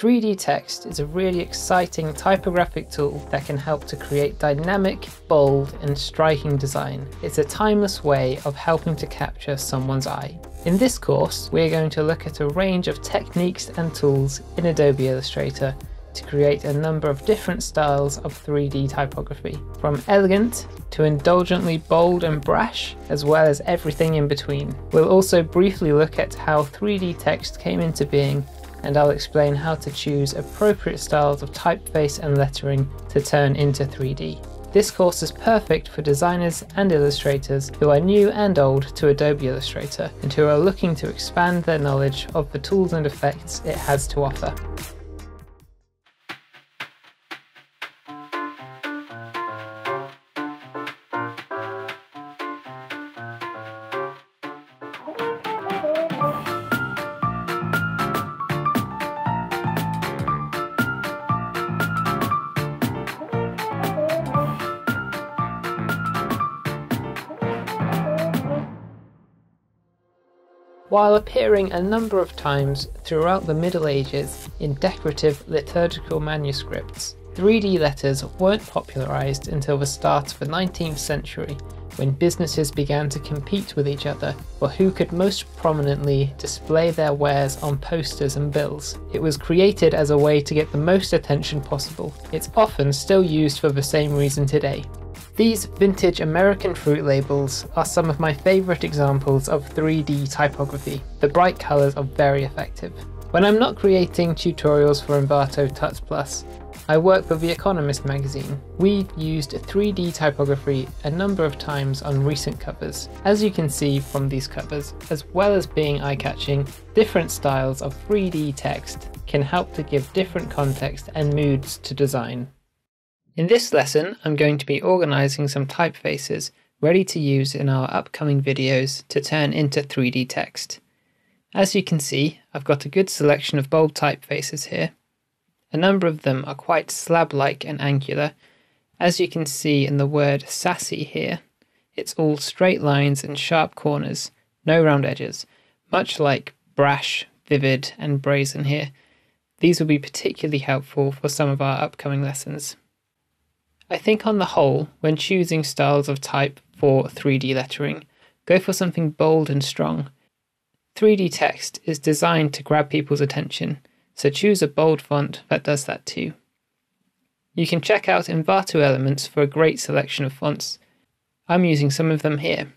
3D text is a really exciting typographic tool that can help to create dynamic, bold, and striking design. It's a timeless way of helping to capture someone's eye. In this course, we're going to look at a range of techniques and tools in Adobe Illustrator to create a number of different styles of 3D typography, from elegant to indulgently bold and brash, as well as everything in between. We'll also briefly look at how 3D text came into being, and I'll explain how to choose appropriate styles of typeface and lettering to turn into 3D. This course is perfect for designers and illustrators who are new and old to Adobe Illustrator and who are looking to expand their knowledge of the tools and effects it has to offer. While appearing a number of times throughout the Middle Ages in decorative liturgical manuscripts, 3D letters weren't popularised until the start of the 19th century, when businesses began to compete with each other for who could most prominently display their wares on posters and bills. It was created as a way to get the most attention possible. It's often still used for the same reason today. These vintage American fruit labels are some of my favourite examples of 3D typography. The bright colours are very effective. When I'm not creating tutorials for Envato Tuts Plus, I work for The Economist magazine. We've used 3D typography a number of times on recent covers. As you can see from these covers, as well as being eye-catching, different styles of 3D text can help to give different context and moods to design. In this lesson, I'm going to be organising some typefaces ready to use in our upcoming videos to turn into 3D text. As you can see, I've got a good selection of bold typefaces here. A number of them are quite slab-like and angular. As you can see in the word sassy here, it's all straight lines and sharp corners, no round edges, much like brash, vivid, and brazen here. These will be particularly helpful for some of our upcoming lessons. I think on the whole, when choosing styles of type for 3D lettering, go for something bold and strong. 3D text is designed to grab people's attention, so choose a bold font that does that too. You can check out Envato Elements for a great selection of fonts. I'm using some of them here.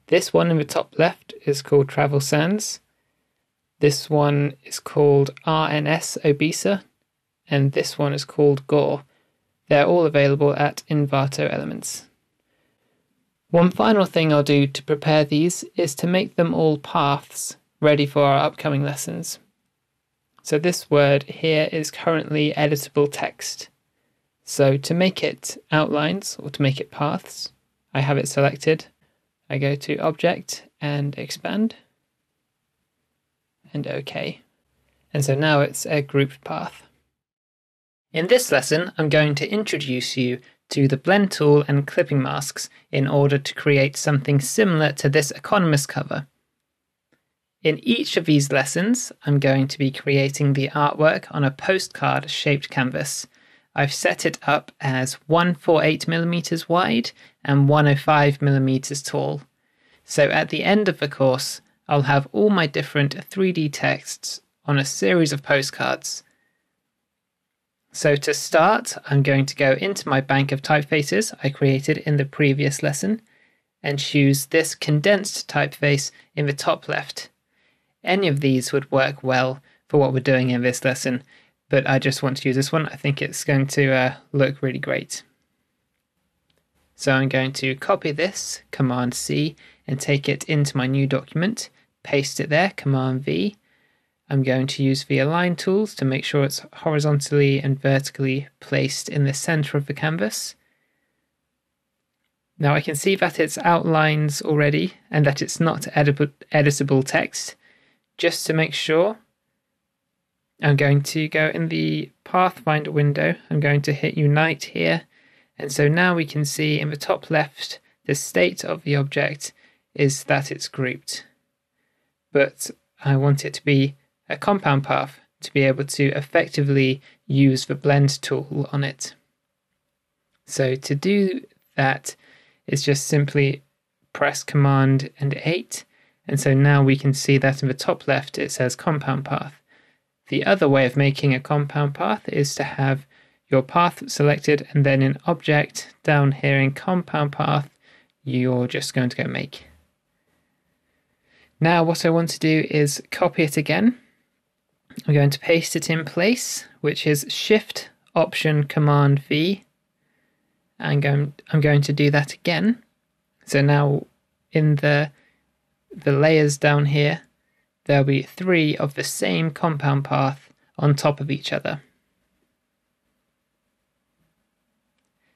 This one in the top left is called Travel Sans. This one is called RNS Obesa, and this one is called Gore. They're all available at Envato Elements. One final thing I'll do to prepare these is to make them all paths ready for our upcoming lessons. So this word here is currently editable text. So to make it outlines or to make it paths, I have it selected. I go to Object and Expand and OK. And so now it's a grouped path. In this lesson, I'm going to introduce you to the blend tool and clipping masks in order to create something similar to this Economist cover. In each of these lessons, I'm going to be creating the artwork on a postcard shaped canvas. I've set it up as 148mm wide and 105mm tall. So at the end of the course, I'll have all my different 3D texts on a series of postcards. So to start, I'm going to go into my bank of typefaces I created in the previous lesson and choose this condensed typeface in the top left. Any of these would work well for what we're doing in this lesson, but I just want to use this one. I think it's going to look really great. So I'm going to copy this, Command C, and take it into my new document, paste it there, Command V. I'm going to use the Align tools to make sure it's horizontally and vertically placed in the center of the canvas. Now I can see that it's outlines already and that it's not editable text. Just to make sure, I'm going to go in the Pathfinder window. I'm going to hit Unite here. And so now we can see in the top left, the state of the object is that it's grouped. But I want it to be a compound path. to be able to effectively use the blend tool on it. So to do that is just simply press Command and 8, and so now we can see that in the top left it says compound path. The other way of making a compound path is to have your path selected, and then in Object down here in Compound Path you're just going to go Make. Now what I want to do is copy it again. I'm going to paste it in place, which is Shift Option Command V. I'm going to do that again. So now in the layers down here, there'll be 3 of the same compound path on top of each other.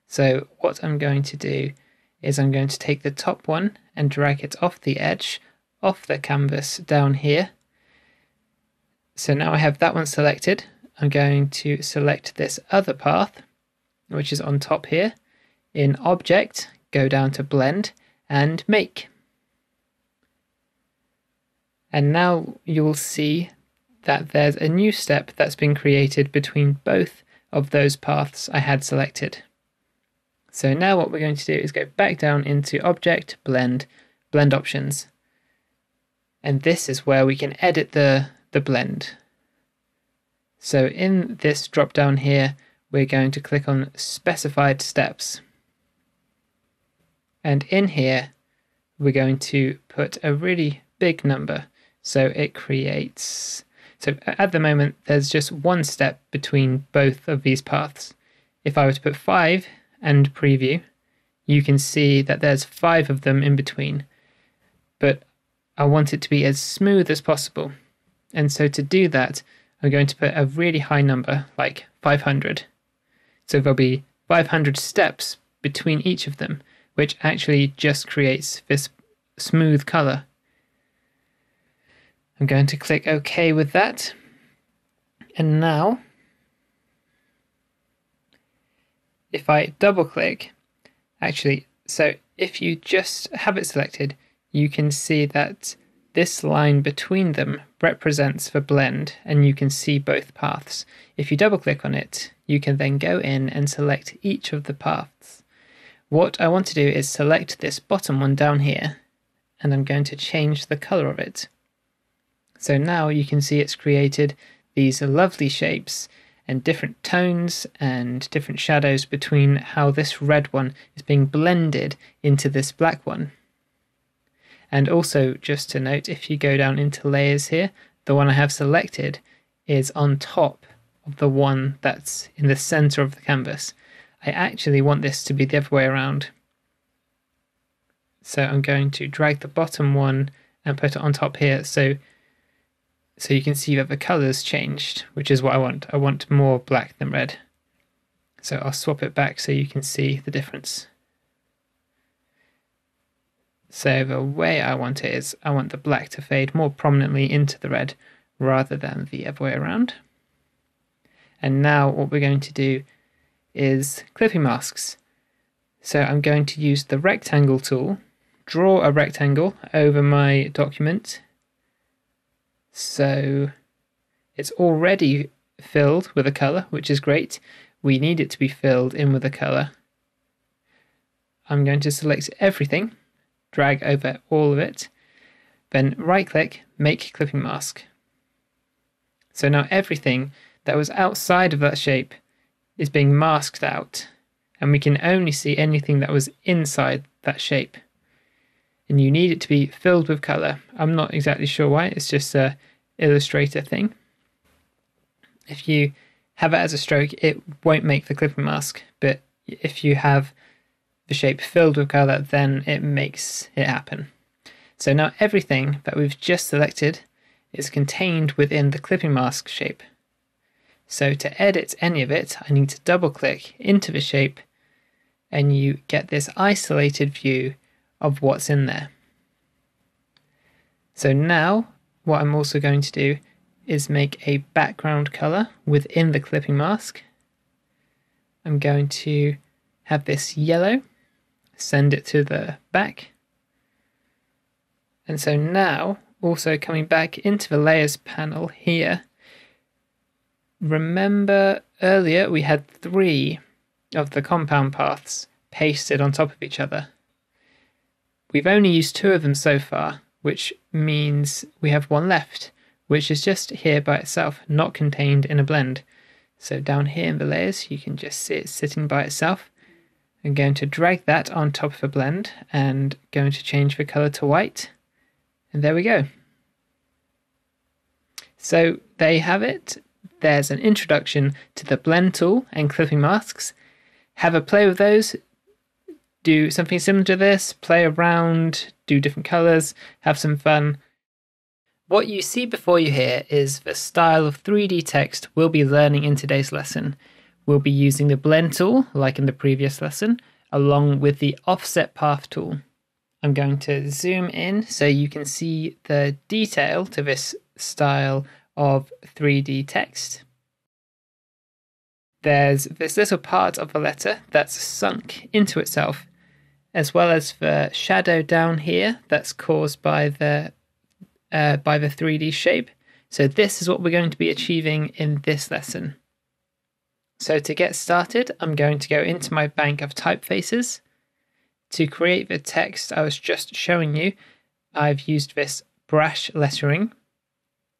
So what I'm going to do is I'm going to take the top one and drag it off the edge, off the canvas down here. So now I have that one selected. I'm going to select this other path, which is on top here. In Object, go down to Blend and Make. And now you'll see that there's a new step that's been created between both of those paths I had selected. So now what we're going to do is go back down into Object, Blend, Blend Options. And this is where we can edit the blend. So in this drop down here, we're going to click on Specified Steps. And in here, we're going to put a really big number. So it creates, so at the moment, there's just one step between both of these paths. If I were to put 5 and preview, you can see that there's 5 of them in between. But I want it to be as smooth as possible. And so to do that, I'm going to put a really high number, like 500. So there'll be 500 steps between each of them, which actually just creates this smooth color. I'm going to click OK with that. And now, if I double click, actually, so if you just have it selected, you can see that this line between them represents the blend, and you can see both paths. If you double click on it, you can then go in and select each of the paths. What I want to do is select this bottom one down here, and I'm going to change the color of it. So now you can see it's created these lovely shapes and different tones and different shadows between how this red one is being blended into this black one. And also, just to note, if you go down into layers here, the one I have selected is on top of the one that's in the center of the canvas. I actually want this to be the other way around. So I'm going to drag the bottom one and put it on top here, so you can see that the color's changed, which is what I want. I want more black than red. So I'll swap it back so you can see the difference. So the way I want it is I want the black to fade more prominently into the red rather than the other way around. And now what we're going to do is clipping masks. So I'm going to use the rectangle tool, draw a rectangle over my document. So it's already filled with a color, which is great. We need it to be filled in with a color. I'm going to select everything, drag over all of it, then right click, make clipping mask. So now everything that was outside of that shape is being masked out, and we can only see anything that was inside that shape. And you need it to be filled with color. I'm not exactly sure why, it's just a Illustrator thing. If you have it as a stroke, it won't make the clipping mask, but if you have the shape filled with color, then it makes it happen. So now everything that we've just selected is contained within the clipping mask shape. So to edit any of it, I need to double click into the shape, and you get this isolated view of what's in there. So now what I'm also going to do is make a background color within the clipping mask. I'm going to have this yellow, send it to the back. And so now, also coming back into the layers panel here, Remember earlier we had 3 of the compound paths pasted on top of each other. We've only used 2 of them so far, which means we have 1 left, which is just here by itself, not contained in a blend. So down here in the layers, you can just see it sitting by itself. I'm going to drag that on top of a blend and going to change the color to white. And there we go. So there you have it. There's an introduction to the blend tool and clipping masks. Have a play with those. Do something similar to this. Play around, do different colors, have some fun. What you see before you here is the style of 3D text we'll be learning in today's lesson. We'll be using the blend tool, like in the previous lesson, along with the offset path tool. I'm going to zoom in so you can see the detail to this style of 3D text. There's this little part of the letter that's sunk into itself, as well as the shadow down here that's caused by the 3D shape. So this is what we're going to be achieving in this lesson. So to get started, I'm going to go into my bank of typefaces. To create the text I was just showing you, I've used this brush lettering.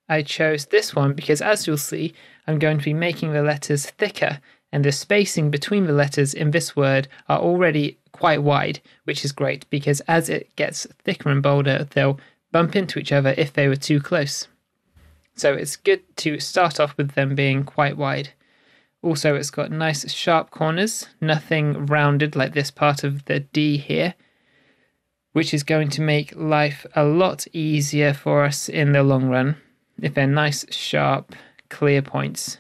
I chose this one because, as you'll see, I'm going to be making the letters thicker, and the spacing between the letters in this word are already quite wide, which is great because as it gets thicker and bolder, they'll bump into each other if they were too close. So it's good to start off with them being quite wide. Also, it's got nice sharp corners, nothing rounded like this part of the D here, which is going to make life a lot easier for us in the long run if they're nice, sharp, clear points.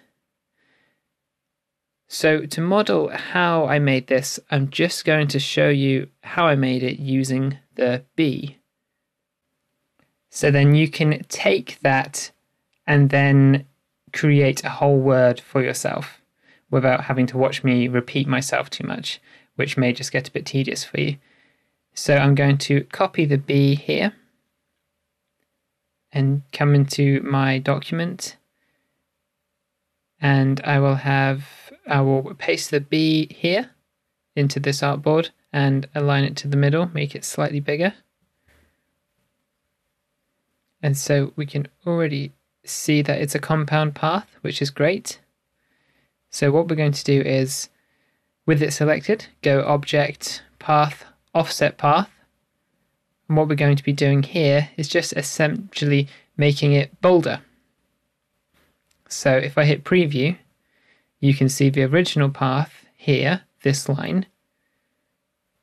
So to model how I made this, I'm just going to show you how I made it using the B. So then you can take that and then create a whole word for yourself without having to watch me repeat myself too much, which may just get a bit tedious for you. So I'm going to copy the B here and come into my document, and I will paste the B here into this artboard and align it to the middle, make it slightly bigger. And so we can already see that it's a compound path, which is great. So what we're going to do is, with it selected, go Object, Path, Offset Path. And what we're going to be doing here is just essentially making it bolder. So if I hit Preview, you can see the original path here, this line.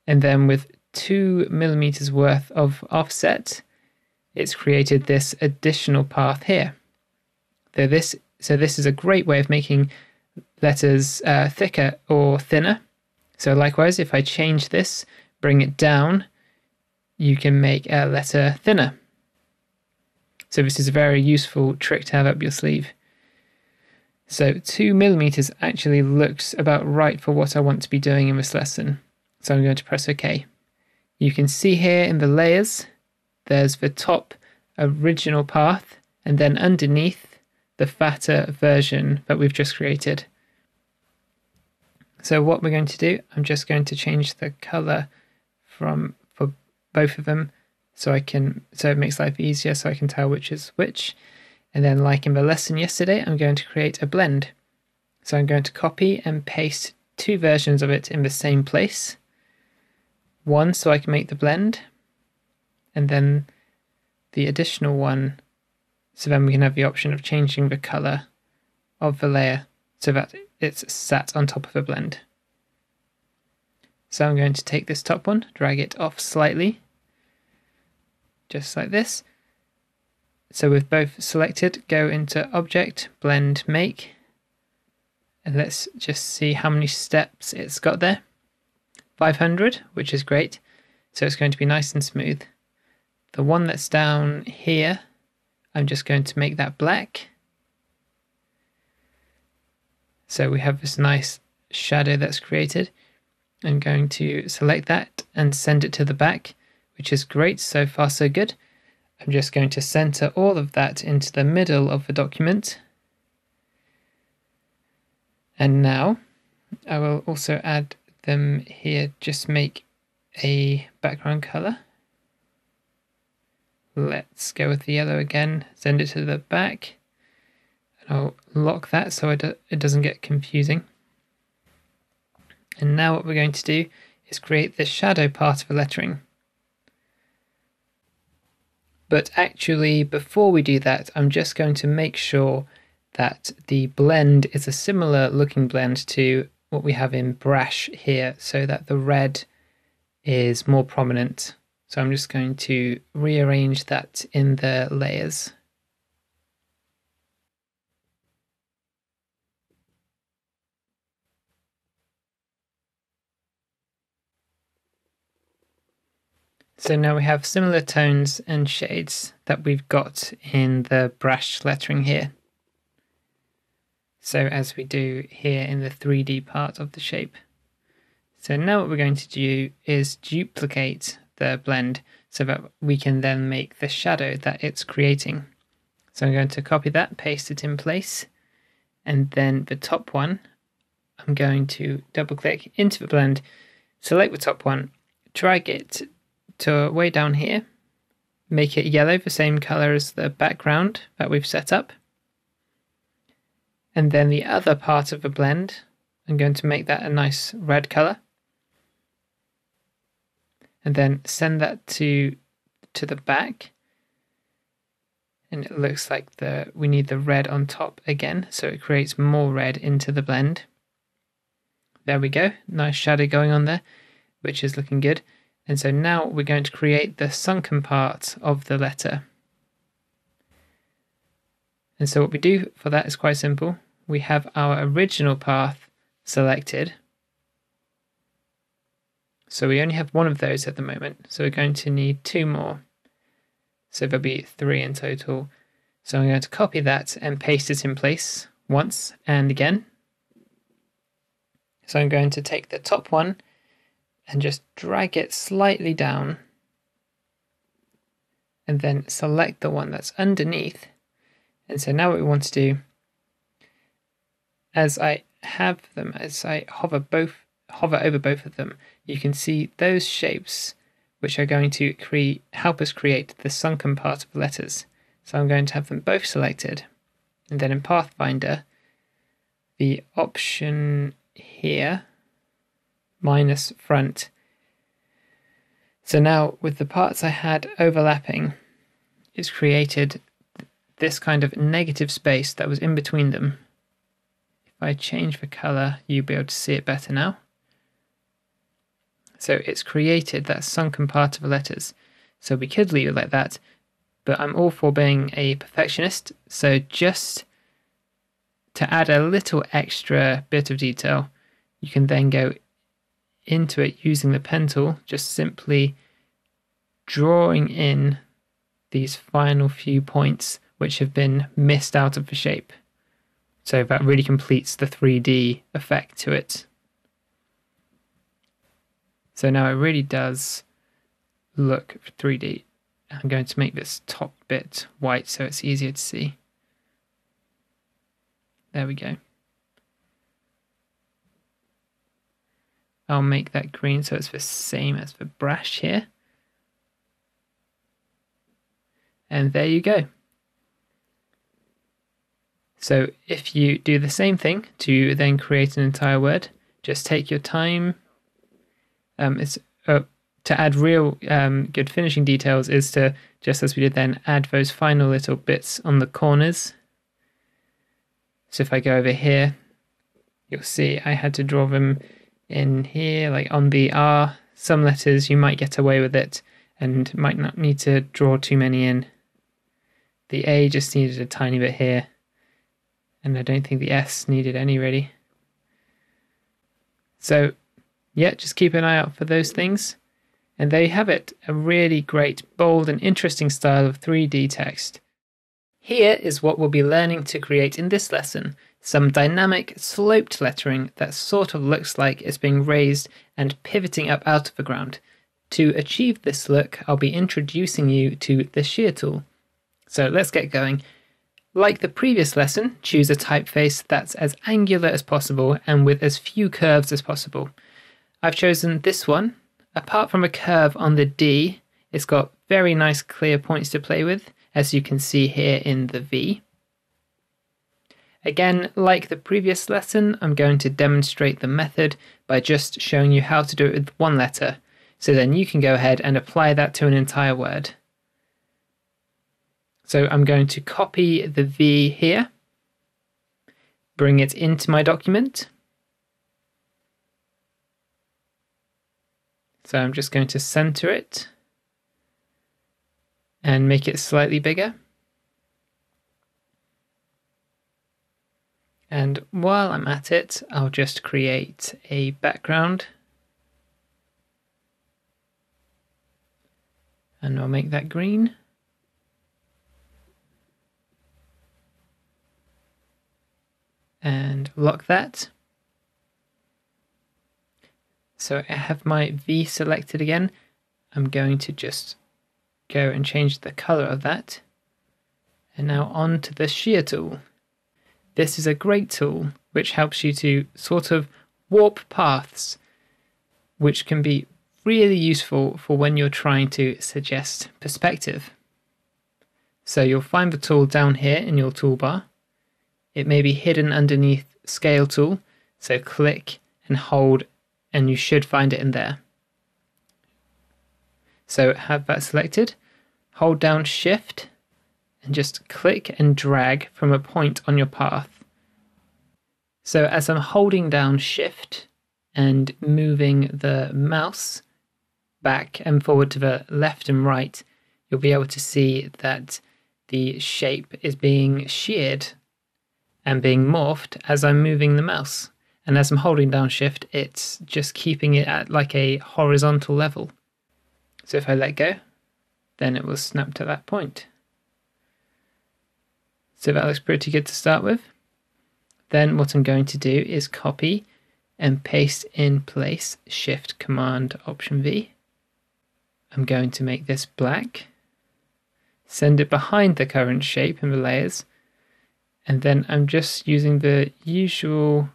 And then with 2 millimeters worth of offset, it's created this additional path here. So this is a great way of making letters thicker or thinner. So likewise, if I change this, bring it down, you can make a letter thinner. So this is a very useful trick to have up your sleeve. So 2 millimeters actually looks about right for what I want to be doing in this lesson. So I'm going to press OK. You can see here in the layers, there's the top original path, and then underneath the fatter version that we've just created. So what we're going to do, I'm just going to change the color for both of them so it makes life easier, so I can tell which is which. And then, like in the lesson yesterday, I'm going to create a blend. So I'm going to copy and paste 2 versions of it in the same place. One so I can make the blend, and then the additional one so then we can have the option of changing the color of the layer so that it's sat on top of a blend. So I'm going to take this top one, drag it off slightly, just like this. So with both selected, go into Object, Blend, Make, and let's just see how many steps it's got there. 500, which is great. So it's going to be nice and smooth. The one that's down here, I'm just going to make that black. So we have this nice shadow that's created. I'm going to select that and send it to the back, which is great. So far, so good. I'm just going to center all of that into the middle of the document. And now I will also add them here, just make a background color. Let's go with the yellow again, send it to the back, and I'll lock that so it doesn't get confusing. And now what we're going to do is create the shadow part of the lettering. But actually, before we do that, I'm just going to make sure that the blend is a similar looking blend to what we have in Brush here, so that the red is more prominent. So I'm just going to rearrange that in the layers. So now we have similar tones and shades that we've got in the brush lettering here. So as we do here in the 3D part of the shape. So now what we're going to do is duplicate the blend so that we can then make the shadow that it's creating. So I'm going to copy that, paste it in place, and then the top one, I'm going to double click into the blend, select the top one, drag it to way down here, make it yellow, the same color as the background that we've set up. And then the other part of the blend, I'm going to make that a nice red color. And then send that to the back. And it looks like we need the red on top again, so it creates more red into the blend. There we go, nice shadow going on there, which is looking good. And so now we're going to create the sunken part of the letter. And so what we do for that is quite simple. We have our original path selected. So we only have one of those at the moment. So we're going to need two more. So there'll be 3 in total. So I'm going to copy that and paste it in place once and again. So I'm going to take the top one and just drag it slightly down. And then select the one that's underneath. And so now what we want to do, as I have them, as I hover over both of them, you can see those shapes which are going to help us create the sunken part of the letters. So I'm going to have them both selected. And then in Pathfinder, the option here, minus front. So now with the parts I had overlapping, it's created this kind of negative space that was in between them. If I change the color, you'll be able to see it better now. So it's created that sunken part of the letters. So we could leave it like that, but I'm all for being a perfectionist. So just to add a little extra bit of detail, you can then go into it using the pen tool, just simply drawing in these final few points which have been missed out of the shape. So that really completes the 3D effect to it. So now it really does look 3D. I'm going to make this top bit white so it's easier to see. There we go. I'll make that green so it's the same as the brush here. And there you go. So if you do the same thing to then create an entire word, just take your time. To add real good finishing details is to, just as we did then, add those final little bits on the corners. So if I go over here, you'll see I had to draw them in here, like on the R. Some letters you might get away with it and might not need to draw too many in. The A just needed a tiny bit here, and I don't think the S needed any really. So yeah, just keep an eye out for those things. And there you have it, a really great, bold and interesting style of 3D text. Here is what we'll be learning to create in this lesson, some dynamic sloped lettering that sort of looks like it's being raised and pivoting up out of the ground. To achieve this look, I'll be introducing you to the shear tool. So let's get going. Like the previous lesson, choose a typeface that's as angular as possible and with as few curves as possible. I've chosen this one. Apart from a curve on the D, it's got very nice clear points to play with, as you can see here in the V. Again, like the previous lesson, I'm going to demonstrate the method by just showing you how to do it with one letter, so then you can go ahead and apply that to an entire word. So I'm going to copy the V here, bring it into my document. So I'm just going to center it and make it slightly bigger. And while I'm at it, I'll just create a background. And I'll make that green. And lock that. So I have my V selected again. I'm going to just go and change the color of that. And now on to the shear tool. This is a great tool which helps you to sort of warp paths, which can be really useful for when you're trying to suggest perspective. So you'll find the tool down here in your toolbar. It may be hidden underneath Scale tool, so click and hold and you should find it in there. So have that selected, hold down Shift and just click and drag from a point on your path. So as I'm holding down Shift and moving the mouse back and forward to the left and right, you'll be able to see that the shape is being sheared and being morphed as I'm moving the mouse. And as I'm holding down Shift, it's just keeping it at like a horizontal level. So if I let go, then it will snap to that point. So that looks pretty good to start with. Then what I'm going to do is copy and paste in place Shift Command Option V. I'm going to make this black, send it behind the current shape in the layers, and then I'm just using the usual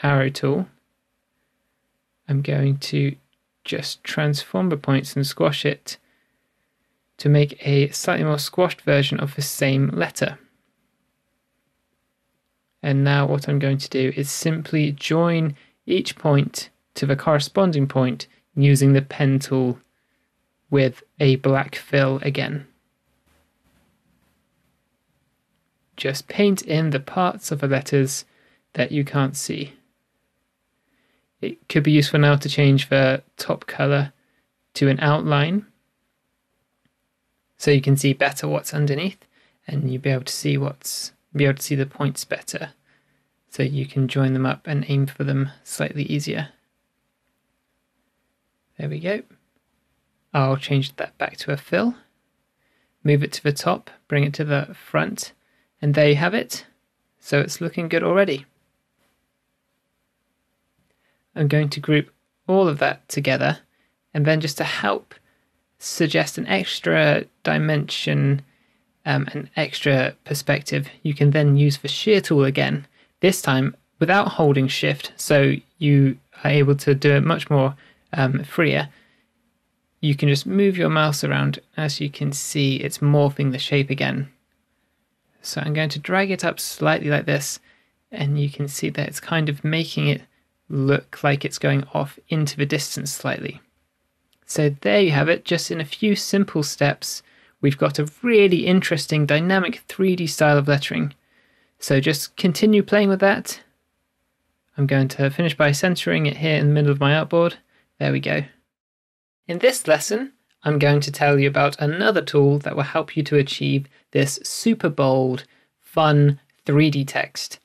arrow tool. I'm going to just transform the points and squash it to make a slightly more squashed version of the same letter. And now what I'm going to do is simply join each point to the corresponding point using the pen tool with a black fill again. Just paint in the parts of the letters that you can't see. It could be useful now to change the top color to an outline so you can see better what's underneath and you'll be able to see the points better, so you can join them up and aim for them slightly easier. There we go. I'll change that back to a fill, move it to the top, bring it to the front, and there you have it. So it's looking good already. I'm going to group all of that together, and then just to help suggest an extra dimension, an extra perspective, you can then use the shear tool again, this time without holding Shift, so you are able to do it much more freer. You can just move your mouse around. As you can see, it's morphing the shape again. So I'm going to drag it up slightly like this, and you can see that it's kind of making it look like it's going off into the distance slightly. So there you have it, just in a few simple steps, we've got a really interesting dynamic 3D style of lettering. So just continue playing with that. I'm going to finish by centering it here in the middle of my artboard. There we go. In this lesson, I'm going to tell you about another tool that will help you to achieve this super bold, fun 3D text.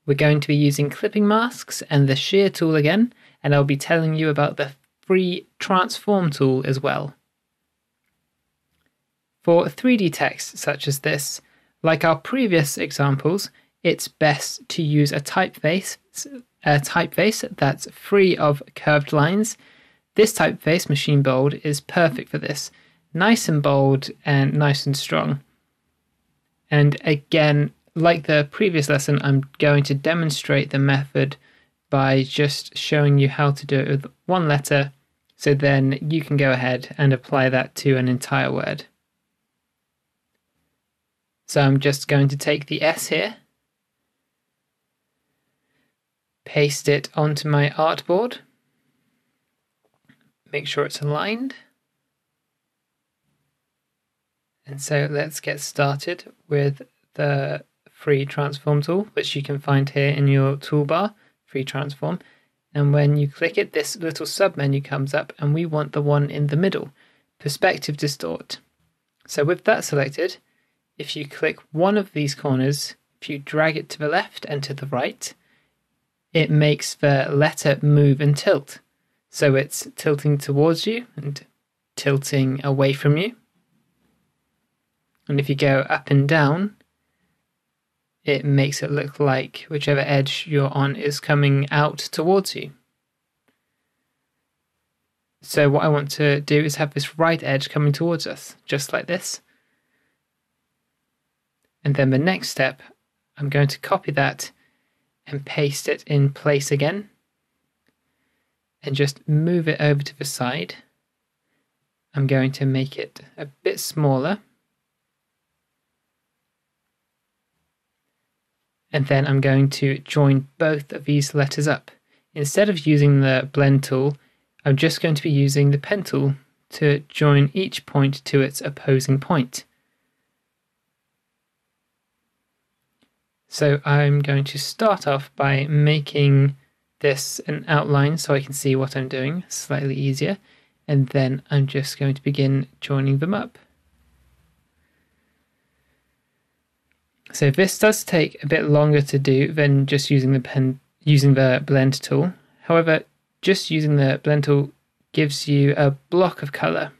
We're going to be using clipping masks and the shear tool again, and I'll be telling you about the free transform tool as well. For 3D text such as this, like our previous examples, it's best to use a typeface that's free of curved lines. This typeface, Machine Bold, is perfect for this. Nice and bold and nice and strong. And again, like the previous lesson, I'm going to demonstrate the method by just showing you how to do it with one letter, so then you can go ahead and apply that to an entire word. So I'm just going to take the S here, paste it onto my artboard, make sure it's aligned. And so let's get started with the free transform tool, which you can find here in your toolbar, free transform. And when you click it, this little sub-menu comes up, and we want the one in the middle, perspective distort. So with that selected, if you click one of these corners, if you drag it to the left and to the right, it makes the letter move and tilt. So it's tilting towards you and tilting away from you. And if you go up and down, it makes it look like whichever edge you're on is coming out towards you. So what I want to do is have this right edge coming towards us, just like this. And then the next step, I'm going to copy that and paste it in place again. And just move it over to the side. I'm going to make it a bit smaller. And then I'm going to join both of these letters up. Instead of using the blend tool, I'm just going to be using the pen tool to join each point to its opposing point. So I'm going to start off by making this an outline so I can see what I'm doing, slightly easier, and then I'm just going to begin joining them up. So this does take a bit longer to do than just using the blend tool. However, just using the blend tool gives you a block of color,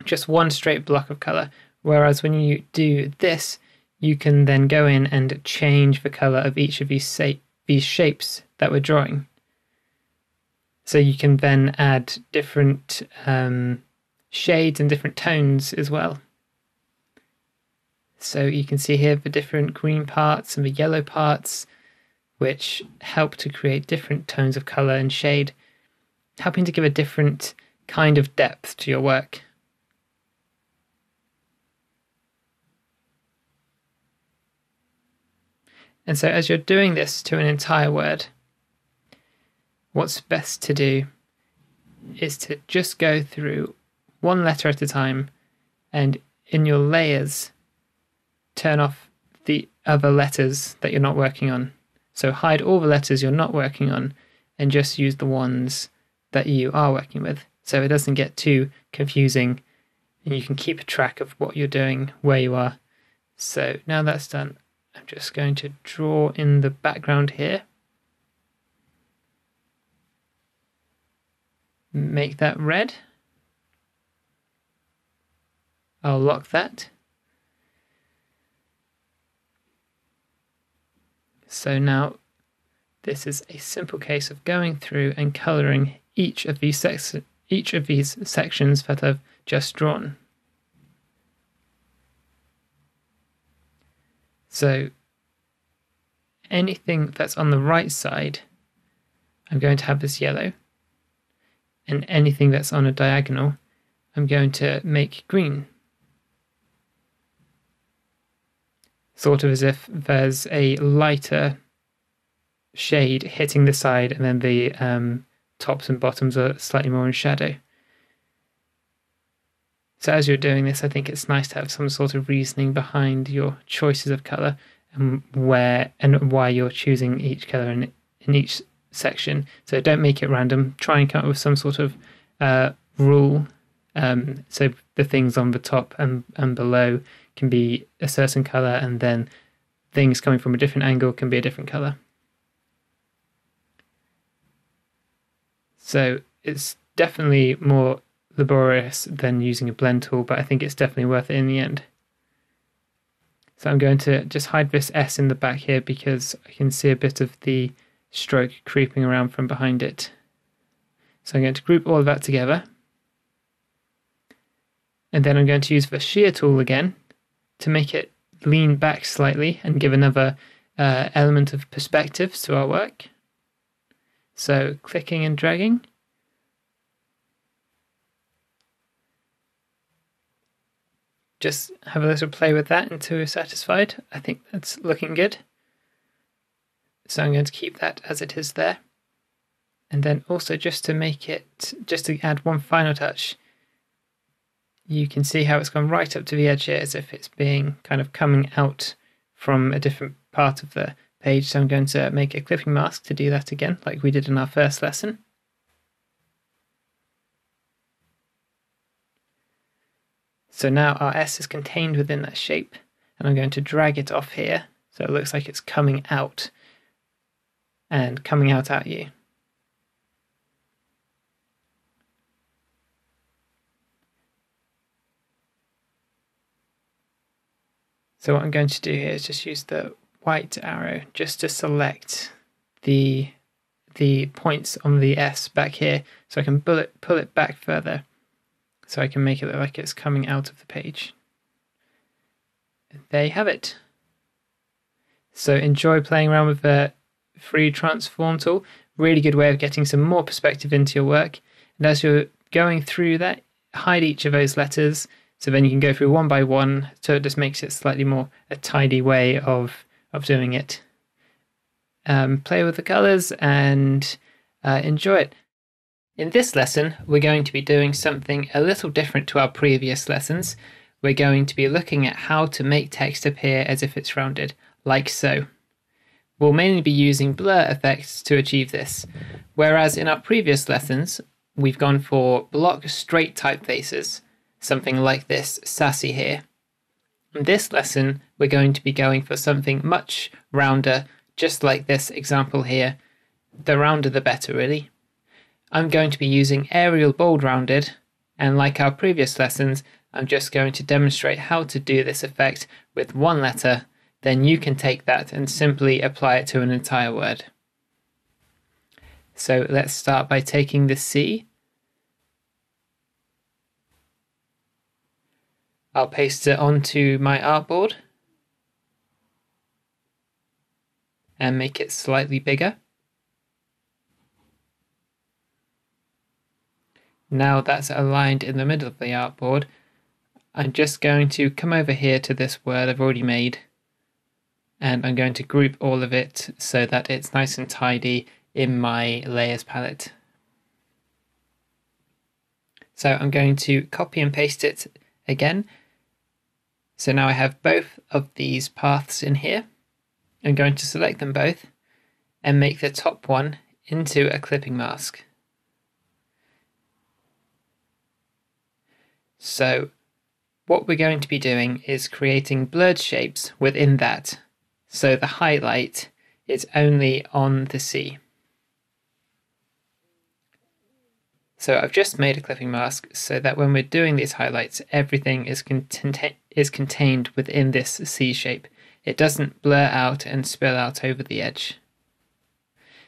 just one straight block of color, whereas when you do this, you can then go in and change the color of each of these shapes that we're drawing. So you can then add different shades and different tones as well. So you can see here the different green parts and the yellow parts, which help to create different tones of color and shade, helping to give a different kind of depth to your work. And so as you're doing this to an entire word, what's best to do is to just go through one letter at a time, and in your layers, turn off the other letters that you're not working on. So hide all the letters you're not working on and just use the ones that you are working with, so it doesn't get too confusing and you can keep track of what you're doing, where you are. So now that's done, I'm just going to draw in the background here. Make that red. I'll lock that. So now this is a simple case of going through and colouring each of these sections that I've just drawn. So anything that's on the right side, I'm going to have this yellow, and anything that's on a diagonal, I'm going to make green. Sort of as if there's a lighter shade hitting the side and then the tops and bottoms are slightly more in shadow. So as you're doing this, I think it's nice to have some sort of reasoning behind your choices of colour and where and why you're choosing each colour in each section. So don't make it random. Try and come up with some sort of rule. So the things on the top and below can be a certain colour, and then things coming from a different angle can be a different colour. So it's definitely more laborious than using a blend tool, but I think it's definitely worth it in the end. So I'm going to just hide this S in the back here because I can see a bit of the stroke creeping around from behind it. So I'm going to group all of that together. And then I'm going to use the shear tool again to make it lean back slightly and give another element of perspective to our work. So clicking and dragging. Just have a little play with that until you're satisfied. I think that's looking good. So I'm going to keep that as it is there. And then also just to add one final touch, you can see how it's gone right up to the edge here as if it's being kind of coming out from a different part of the page. So I'm going to make a clipping mask to do that again, like we did in our first lesson. So now our S is contained within that shape, and I'm going to drag it off here so it looks like it's coming out and coming out at you. So what I'm going to do here is just use the white arrow just to select the points on the S back here, so I can pull it back further, so I can make it look like it's coming out of the page. And there you have it. So enjoy playing around with the free transform tool. Really good way of getting some more perspective into your work. And as you're going through that, hide each of those letters, so then you can go through one by one, so it just makes it slightly more a tidy way of doing it. Play with the colors and enjoy it. In this lesson, we're going to be doing something a little different to our previous lessons. We're going to be looking at how to make text appear as if it's rounded, like so. We'll mainly be using blur effects to achieve this, whereas in our previous lessons, we've gone for block straight typefaces, something like this sassy here. In this lesson, we're going to be going for something much rounder, just like this example here. The rounder the better, really. I'm going to be using Arial bold rounded, and like our previous lessons, I'm just going to demonstrate how to do this effect with one letter. Then you can take that and simply apply it to an entire word. So let's start by taking the C. I'll paste it onto my artboard and make it slightly bigger. Now that's aligned in the middle of the artboard, I'm just going to come over here to this word I've already made, and I'm going to group all of it so that it's nice and tidy in my layers palette. So I'm going to copy and paste it again. So now I have both of these paths in here. I'm going to select them both and make the top one into a clipping mask. So what we're going to be doing is creating blurred shapes within that, so the highlight is only on the C. So I've just made a clipping mask so that when we're doing these highlights, everything is contained within this C shape. It doesn't blur out and spill out over the edge.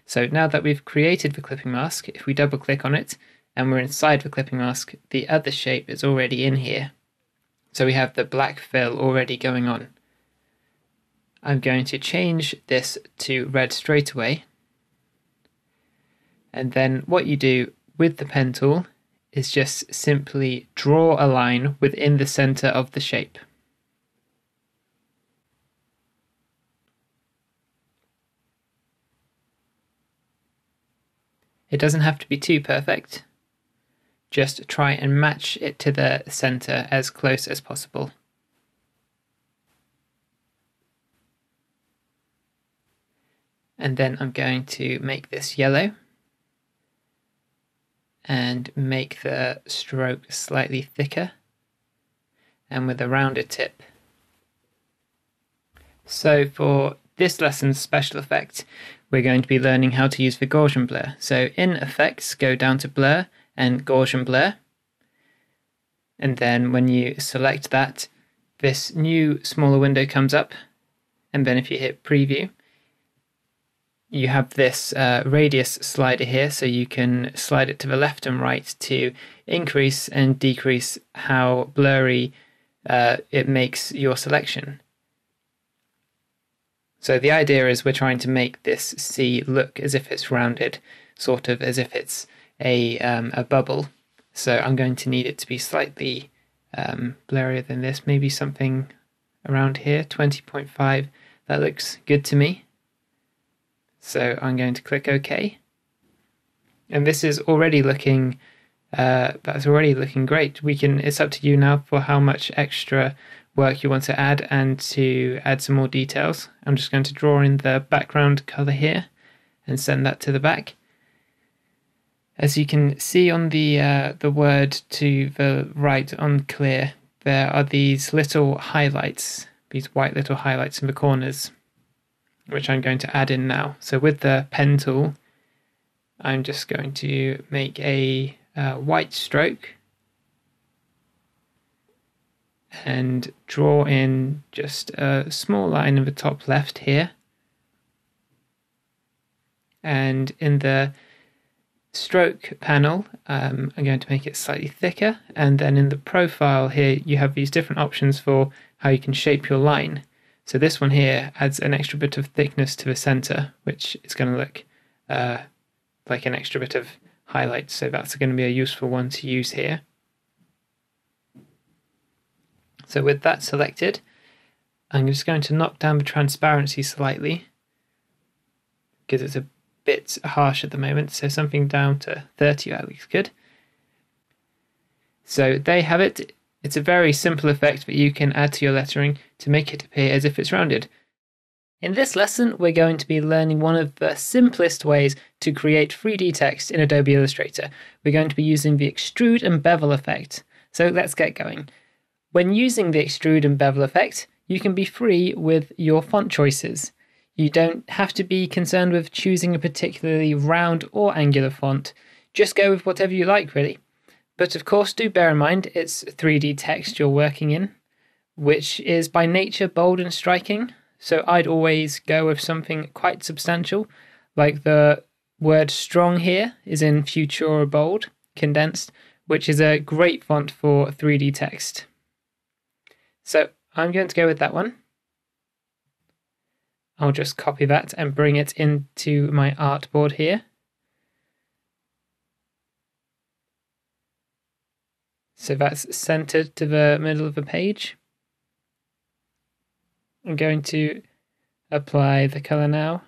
So now that we've created the clipping mask, if we double click on it and we're inside the clipping mask, the other shape is already in here. So we have the black fill already going on. I'm going to change this to red straight away. And then what you do with the pen tool is just simply draw a line within the center of the shape. It doesn't have to be too perfect. Just try and match it to the center as close as possible. And then I'm going to make this yellow and make the stroke slightly thicker and with a rounder tip. So for this lesson's special effect, we're going to be learning how to use the Gaussian blur. So in Effects, go down to Blur and Gaussian blur. And then when you select that, this new smaller window comes up. And then if you hit Preview, you have this radius slider here, so you can slide it to the left and right to increase and decrease how blurry it makes your selection. So the idea is we're trying to make this C look as if it's rounded, sort of as if it's a bubble. So I'm going to need it to be slightly blurrier than this, maybe something around here, 20.5. That looks good to me. So I'm going to click OK. And this is already looking, that's already looking great. It's up to you now for how much extra work you want to add and to add some more details. I'm just going to draw in the background color here and send that to the back. As you can see on the word to the right on clear, there are these little highlights, these white little highlights in the corners, which I'm going to add in now. So with the pen tool, I'm just going to make a white stroke and draw in just a small line in the top left here. And in the stroke panel, I'm going to make it slightly thicker. And then in the profile here, you have these different options for how you can shape your line. So this one here adds an extra bit of thickness to the center, which is going to look like an extra bit of highlight. So that's going to be a useful one to use here. So with that selected, I'm just going to knock down the transparency slightly because it's a bit harsh at the moment. So something down to 30, that looks good. So there you have it. It's a very simple effect that you can add to your lettering to make it appear as if it's rounded. In this lesson, we're going to be learning one of the simplest ways to create 3D text in Adobe Illustrator. We're going to be using the extrude and bevel effect. So let's get going. When using the extrude and bevel effect, you can be free with your font choices. You don't have to be concerned with choosing a particularly round or angular font. Just go with whatever you like, really. But of course, do bear in mind it's 3D text you're working in, which is by nature bold and striking. So I'd always go with something quite substantial, like the word strong here is in Futura Bold, condensed, which is a great font for 3D text. So I'm going to go with that one. I'll just copy that and bring it into my artboard here. So that's centered to the middle of the page. I'm going to apply the color now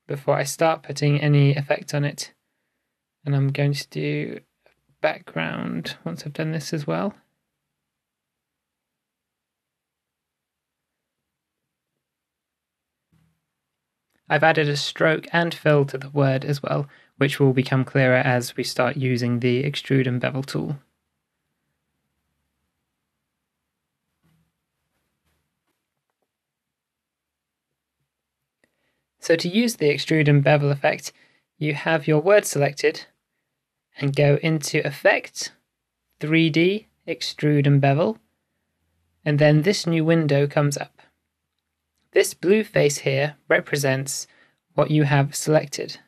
before I start putting any effect on it. And I'm going to do background once I've done this as well. I've added a stroke and fill to the word as well, which will become clearer as we start using the extrude and bevel tool. So to use the extrude and bevel effect, you have your word selected and go into Effect, 3D, Extrude and Bevel, and then this new window comes up. This blue face here represents what you have selected.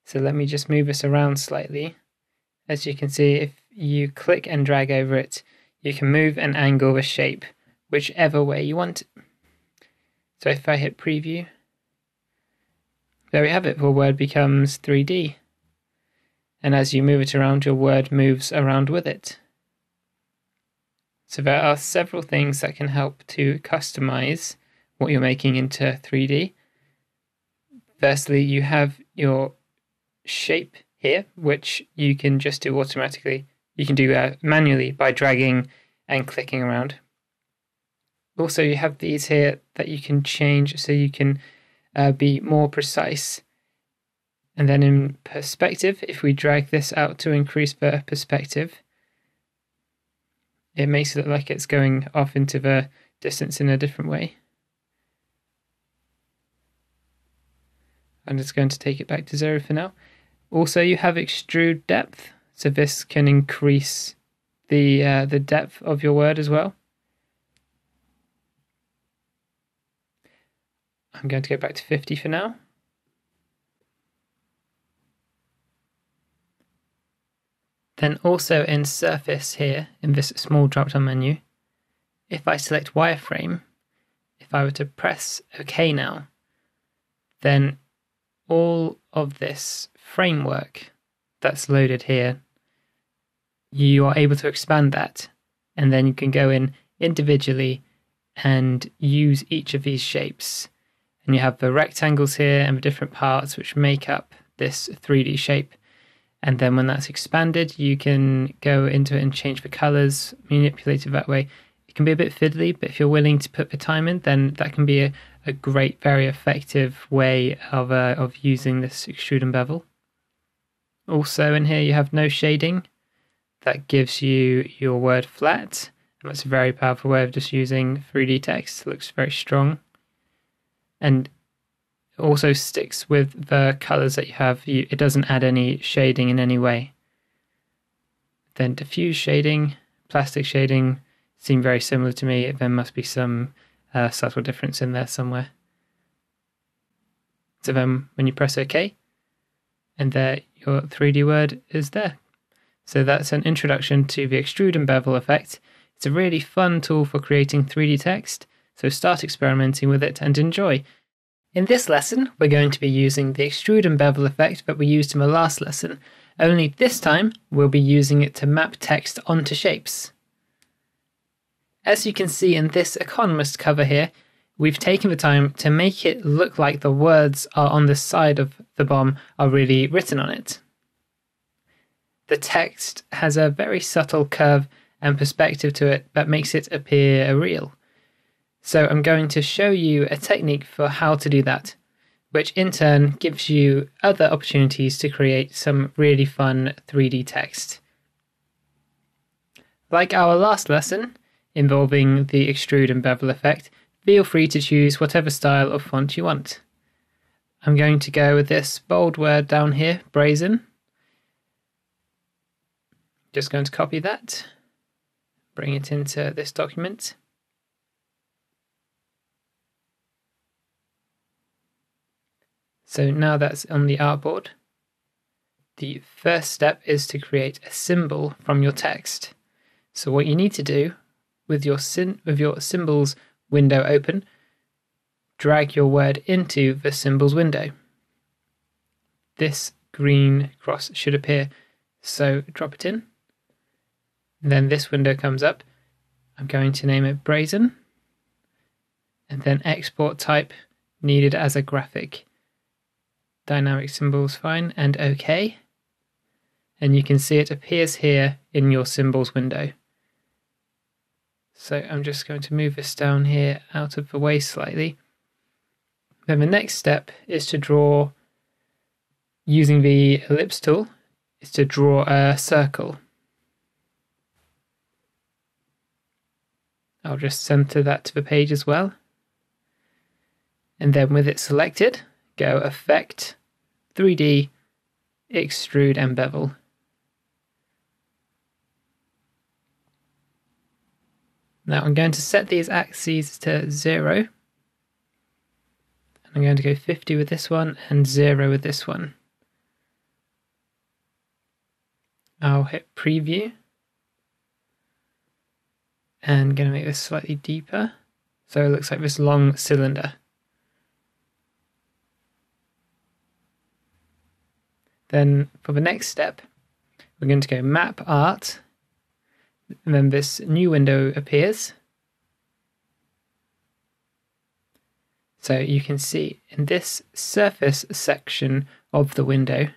So let me just move this around slightly. As you can see, if you click and drag over it, you can move and angle the shape whichever way you want it. So if I hit preview, there we have it, the word becomes 3D. And as you move it around, your word moves around with it. So there are several things that can help to customize what you're making into 3D. Firstly, you have your shape here, which you can just do automatically. You can do manually by dragging and clicking around. Also, you have these here that you can change so you can be more precise. And then in perspective, if we drag this out to increase the perspective, it makes it look like it's going off into the distance in a different way. I'm just going to take it back to 0 for now. Also, you have extrude depth, so this can increase the depth of your word as well. I'm going to go back to 50 for now. Then also in Surface here, in this small drop-down menu, if I select Wireframe, if I were to press OK now, then all of this framework that's loaded here, you are able to expand that, and then you can go in individually and use each of these shapes. And you have the rectangles here and the different parts which make up this 3D shape. And then when that's expanded, you can go into it and change the colors, manipulate it that way. It can be a bit fiddly, but if you're willing to put the time in, then that can be a great, very effective way of using this extrude and bevel. Also in here you have no shading. That gives you your word flat. And that's a very powerful way of just using 3D text. It looks very strong. And it also sticks with the colors that you have. It doesn't add any shading in any way. Then diffuse shading, plastic shading seem very similar to me. There must be some subtle difference in there somewhere. So then when you press OK, and there your 3D word is there. So that's an introduction to the extrude and bevel effect. It's a really fun tool for creating 3D text, so start experimenting with it and enjoy. In this lesson, we're going to be using the extrude and bevel effect that we used in the last lesson, only this time we'll be using it to map text onto shapes. As you can see in this Economist cover here, we've taken the time to make it look like the words are on the side of the bomb are really written on it. The text has a very subtle curve and perspective to it that makes it appear real. So I'm going to show you a technique for how to do that, which in turn gives you other opportunities to create some really fun 3D text. Like our last lesson, involving the extrude and bevel effect, feel free to choose whatever style of font you want. I'm going to go with this bold word down here, brazen. Just going to copy that, bring it into this document. So now that's on the artboard. The first step is to create a symbol from your text. So what you need to do with your symbols window open, drag your word into the symbols window. This green cross should appear, so drop it in. Then this window comes up. I'm going to name it brazen, and then export type needed as a graphic. Dynamic symbols fine, and OK. And you can see it appears here in your symbols window. So I'm just going to move this down here out of the way slightly. Then the next step is to draw, using the ellipse tool, is to draw a circle. I'll just center that to the page as well. And then with it selected, go Effect, 3D, Extrude and Bevel. Now I'm going to set these axes to 0. I'm going to go 50 with this one and 0 with this one. I'll hit Preview. And I'm going to make this slightly deeper, so it looks like this long cylinder. Then for the next step, we're going to go Map Art, and then this new window appears. So you can see in this surface section of the window,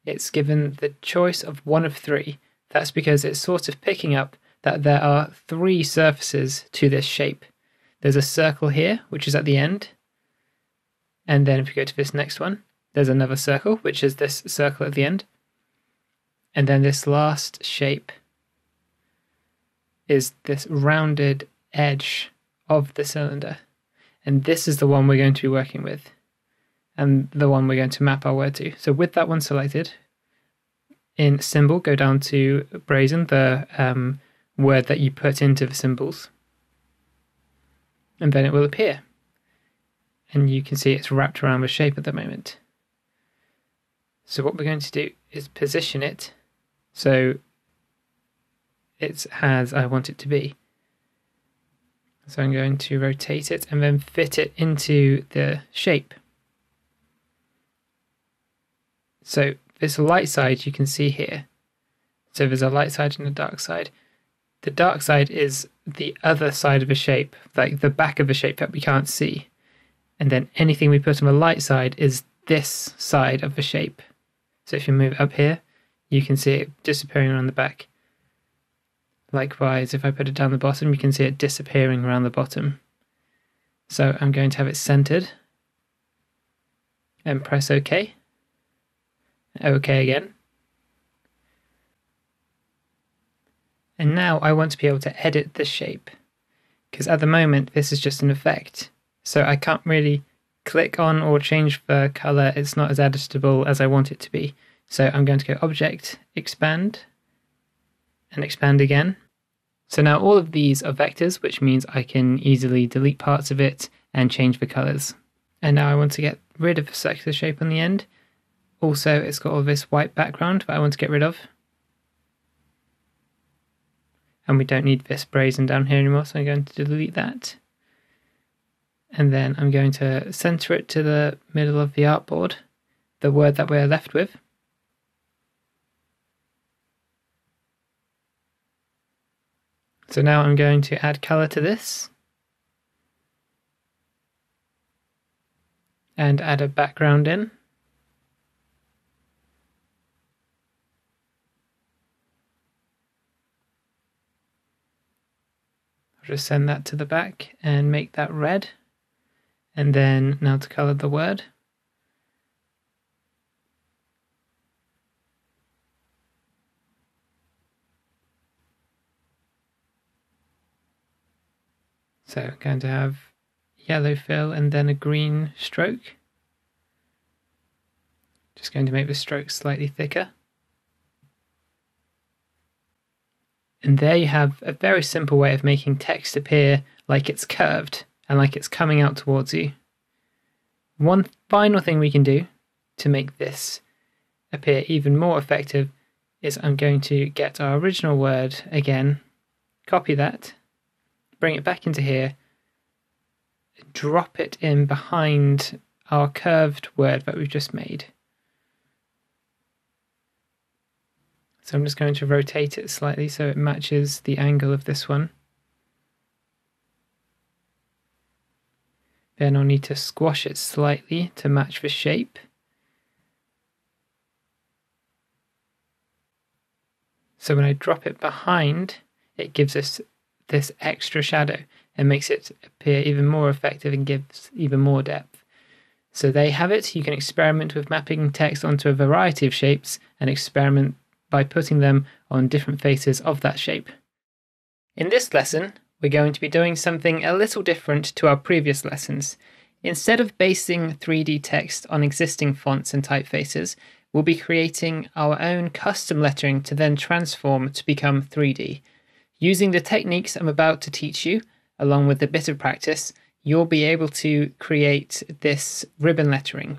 it's given the choice of one of 3. That's because it's sort of picking up that there are 3 surfaces to this shape. There's a circle here, which is at the end. And then if you go to this next one, there's another circle, which is this circle at the end. And then this last shape is this rounded edge of the cylinder. And this is the one we're going to be working with, and the one we're going to map our word to. So with that one selected, in symbol, go down to brazen, the word that you put into the symbols, and then it will appear. And you can see it's wrapped around the shape at the moment. So what we're going to do is position it so it's as I want it to be. So I'm going to rotate it and then fit it into the shape. So this light side you can see here. So there's a light side and a dark side. The dark side is the other side of a shape, like the back of a shape that we can't see. And then anything we put on the light side is this side of the shape. So if you move up here, you can see it disappearing around the back. Likewise, if I put it down the bottom, you can see it disappearing around the bottom. So I'm going to have it centered and press OK. OK again. And now I want to be able to edit the shape, because at the moment this is just an effect. So I can't really click on or change the color. It's not as editable as I want it to be. So I'm going to go Object, Expand, and Expand again. So now all of these are vectors, which means I can easily delete parts of it and change the colors. And now I want to get rid of the circular shape on the end. Also, it's got all this white background that I want to get rid of. And we don't need this brazen down here anymore, so I'm going to delete that. And then I'm going to center it to the middle of the artboard, the word that we're left with. So now I'm going to add color to this. And add a background in. I'll just send that to the back and make that red. And then now to color the word. So I'm going to have yellow fill and then a green stroke. Just going to make the stroke slightly thicker. And there you have a very simple way of making text appear like it's curved and like it's coming out towards you. One final thing we can do to make this appear even more effective is I'm going to get our original word again, copy that, bring it back into here, drop it in behind our curved word that we've just made. So I'm just going to rotate it slightly so it matches the angle of this one. Then I'll need to squash it slightly to match the shape. So when I drop it behind, it gives us this extra shadow and makes it appear even more effective and gives even more depth. So there you have it. You can experiment with mapping text onto a variety of shapes and experiment by putting them on different faces of that shape. In this lesson, we're going to be doing something a little different to our previous lessons. Instead of basing 3D text on existing fonts and typefaces, we'll be creating our own custom lettering to then transform to become 3D. Using the techniques I'm about to teach you, along with a bit of practice, you'll be able to create this ribbon lettering.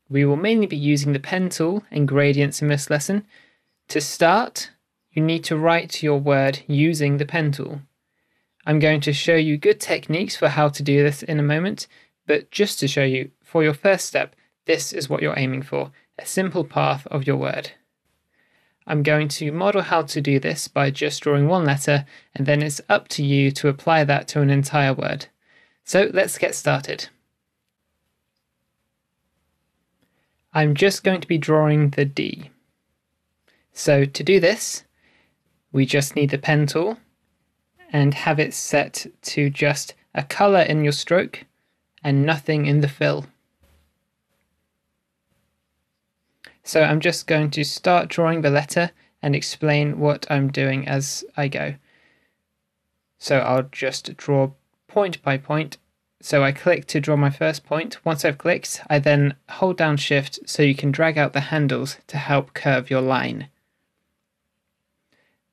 We will mainly be using the pen tool and gradients in this lesson. To start, you need to write your word using the pen tool. I'm going to show you good techniques for how to do this in a moment, but just to show you, for your first step, this is what you're aiming for, a simple path of your word. I'm going to model how to do this by just drawing one letter, and then it's up to you to apply that to an entire word. So let's get started. I'm just going to be drawing the D. So to do this, we just need the pen tool and have it set to just a color in your stroke and nothing in the fill. So I'm just going to start drawing the letter and explain what I'm doing as I go. So I'll just draw point by point. So I click to draw my first point. Once I've clicked, I then hold down Shift so you can drag out the handles to help curve your line.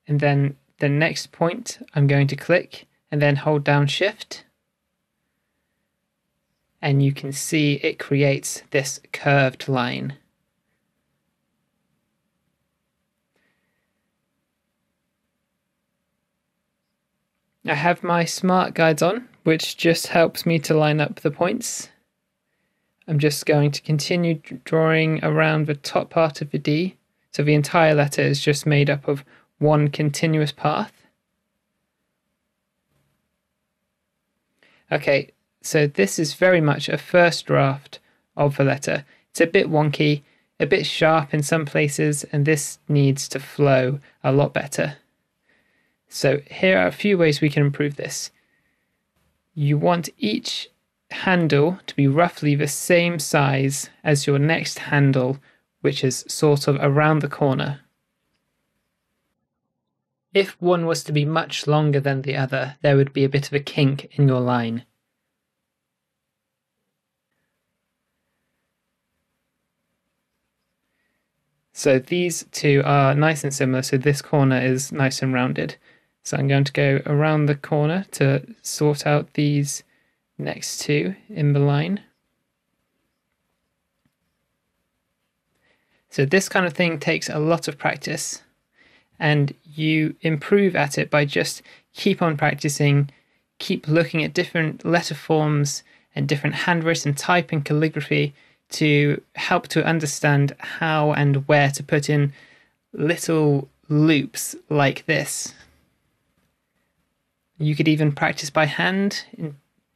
And then the next point, I'm going to click and then hold down Shift. And you can see it creates this curved line. I have my smart guides on, which just helps me to line up the points. I'm just going to continue drawing around the top part of the D, so the entire letter is just made up of one continuous path. Okay, so this is very much a first draft of the letter. It's a bit wonky, a bit sharp in some places, and this needs to flow a lot better. So here are a few ways we can improve this. You want each handle to be roughly the same size as your next handle, which is sort of around the corner. If one was to be much longer than the other, there would be a bit of a kink in your line. So these two are nice and similar, so this corner is nice and rounded. So I'm going to go around the corner to sort out these next two in the line. So this kind of thing takes a lot of practice, and you improve at it by just keep on practicing, keep looking at different letter forms and different handwritten type and calligraphy to help to understand how and where to put in little loops like this. You could even practice by hand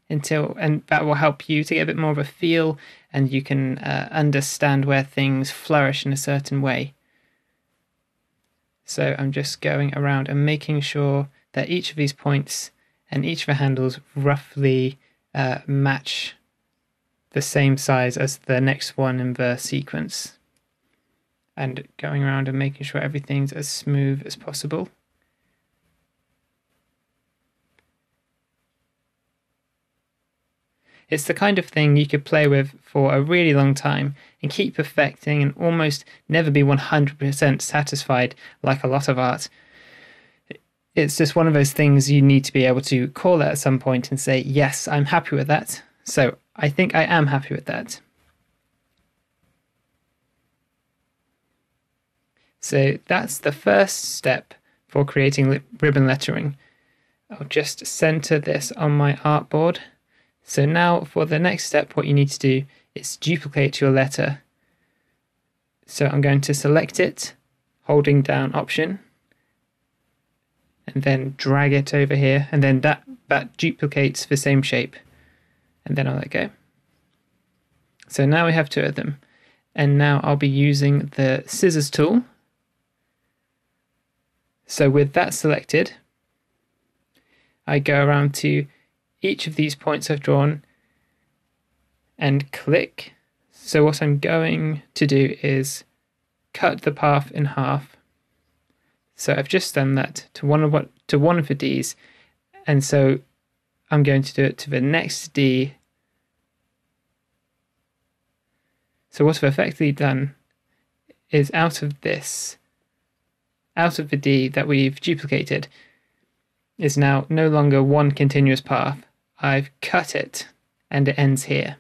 and that will help you to get a bit more of a feel, and you can understand where things flourish in a certain way. So I'm just going around and making sure that each of these points and each of the handles roughly match the same size as the next one in the sequence. And going around and making sure everything's as smooth as possible. It's the kind of thing you could play with for a really long time and keep perfecting and almost never be 100% satisfied like a lot of art. It's just one of those things you need to be able to call at some point and say, yes, I'm happy with that. So I think I am happy with that. So that's the first step for creating ribbon lettering. I'll just center this on my artboard. So now for the next step, what you need to do is duplicate your letter. So I'm going to select it, holding down Option, and then drag it over here, and then that duplicates the same shape. And then I'll let go. So now we have two of them. And now I'll be using the scissors tool. So with that selected, I go around to each of these points I've drawn and click. So what I'm going to do is cut the path in half. So I've just done that to one of the D's, and so I'm going to do it to the next D. So what I've effectively done is out of the D that we've duplicated is now no longer one continuous path. I've cut it and it ends here.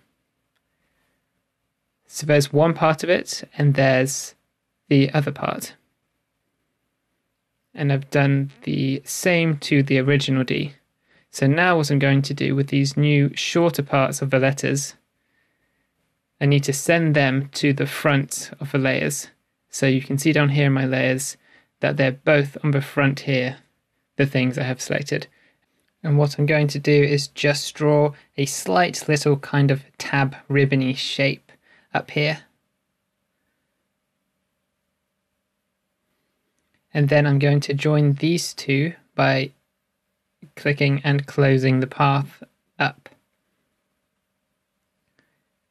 So there's one part of it and there's the other part. And I've done the same to the original D. So now what I'm going to do with these new shorter parts of the letters, I need to send them to the front of the layers. So you can see down here in my layers that they're both on the front here, the things I have selected. And what I'm going to do is just draw a slight little kind of tab ribbony shape up here. And then I'm going to join these two by clicking and closing the path up.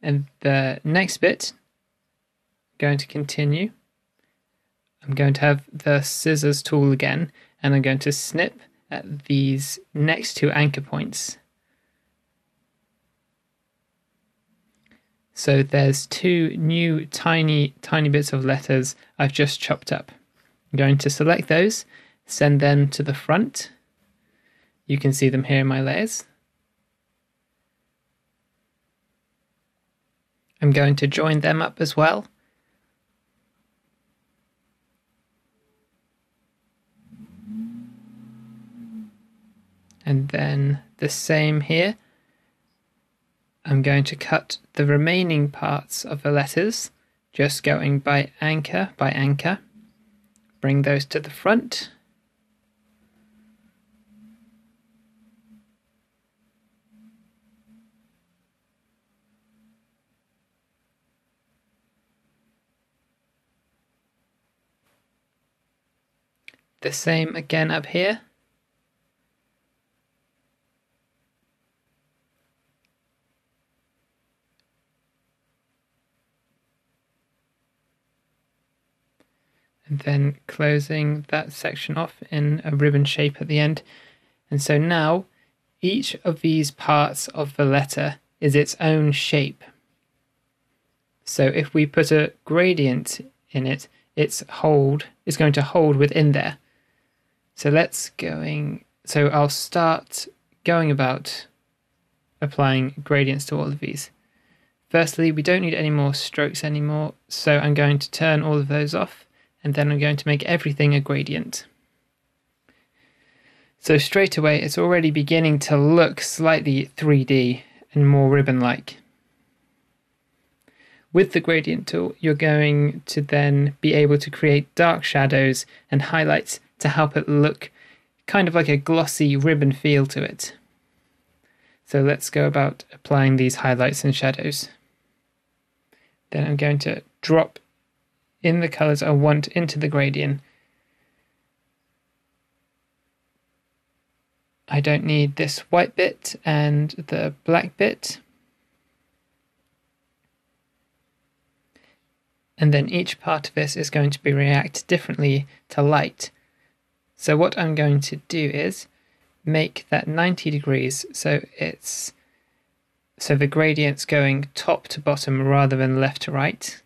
And the next bit, I'm going to continue. I'm going to have the scissors tool again, and I'm going to snip at these next two anchor points. So there's two new tiny bits of letters I've just chopped up. I'm going to select those, send them to the front. You can see them here in my layers. I'm going to join them up as well. And then the same here. I'm going to cut the remaining parts of the letters, just going by anchor, bring those to the front. The same again up here. And then closing that section off in a ribbon shape at the end. And so now each of these parts of the letter is its own shape. So if we put a gradient in it, it's going to hold within there. So I'll start going about applying gradients to all of these. Firstly, we don't need any more strokes anymore, so I'm going to turn all of those off, and then I'm going to make everything a gradient. So straight away, it's already beginning to look slightly 3D and more ribbon-like. With the gradient tool, you're going to then be able to create dark shadows and highlights to help it look kind of like a glossy ribbon feel to it. So let's go about applying these highlights and shadows. Then I'm going to drop in the colors I want into the gradient. I don't need this white bit and the black bit. And then each part of this is going to be react differently to light. So what I'm going to do is make that 90 degrees so the gradient's going top to bottom rather than left to right.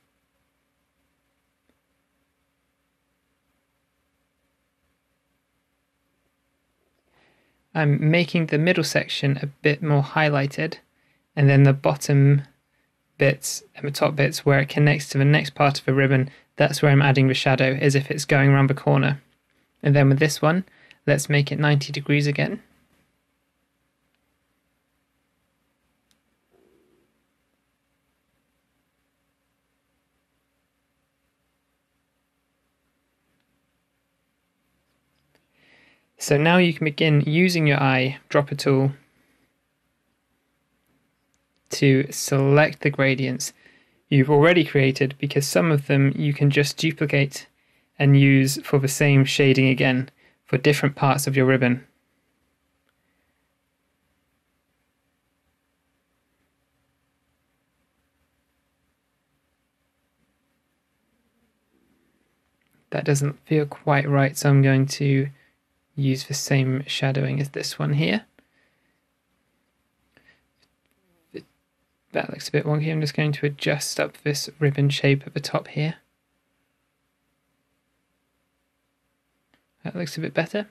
I'm making the middle section a bit more highlighted, and then the bottom bits and the top bits where it connects to the next part of the ribbon, that's where I'm adding the shadow, as if it's going around the corner. And then with this one, let's make it 90 degrees again. So now you can begin using your eyedropper tool to select the gradients you've already created, because some of them you can just duplicate and use for the same shading again for different parts of your ribbon. That doesn't feel quite right, so I'm going to use the same shadowing as this one here. That looks a bit wonky. I'm just going to adjust up this ribbon shape at the top here. That looks a bit better.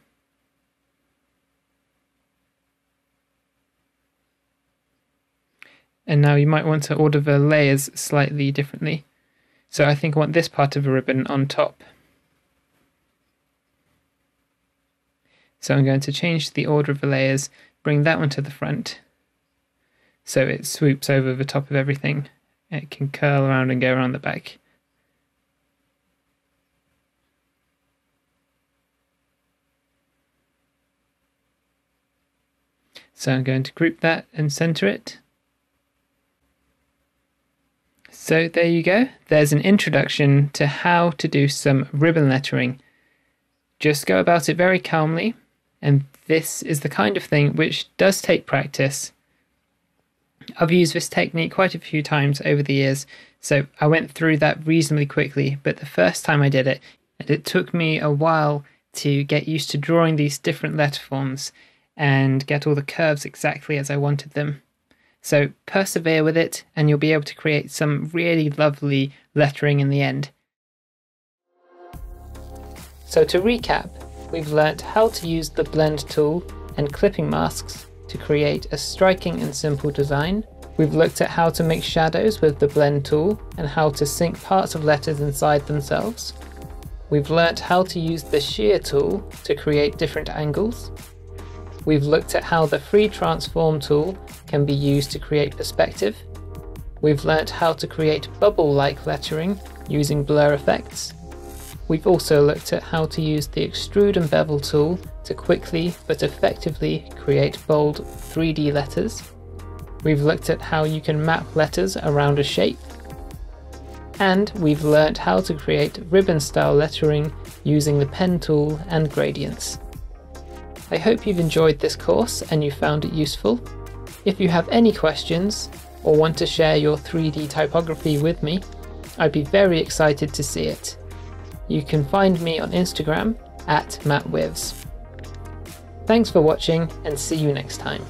And now you might want to order the layers slightly differently. So I think I want this part of the ribbon on top. So I'm going to change the order of the layers, bring that one to the front, so it swoops over the top of everything. It can curl around and go around the back. So I'm going to group that and center it. So there you go. There's an introduction to how to do some ribbon lettering. Just go about it very calmly, and this is the kind of thing which does take practice. I've used this technique quite a few times over the years, so I went through that reasonably quickly, but the first time I did it, and it took me a while to get used to drawing these different letter forms and get all the curves exactly as I wanted them. So persevere with it, and you'll be able to create some really lovely lettering in the end. So to recap, we've learnt how to use the blend tool and clipping masks to create a striking and simple design. We've looked at how to make shadows with the blend tool and how to sync parts of letters inside themselves. We've learnt how to use the shear tool to create different angles. We've looked at how the free transform tool can be used to create perspective. We've learnt how to create bubble-like lettering using blur effects. We've also looked at how to use the extrude and bevel tool to quickly but effectively create bold 3D letters. We've looked at how you can map letters around a shape. And we've learnt how to create ribbon-style lettering using the pen tool and gradients. I hope you've enjoyed this course and you found it useful. If you have any questions or want to share your 3D typography with me, I'd be very excited to see it. You can find me on Instagram @MattWivs. Thanks for watching and see you next time.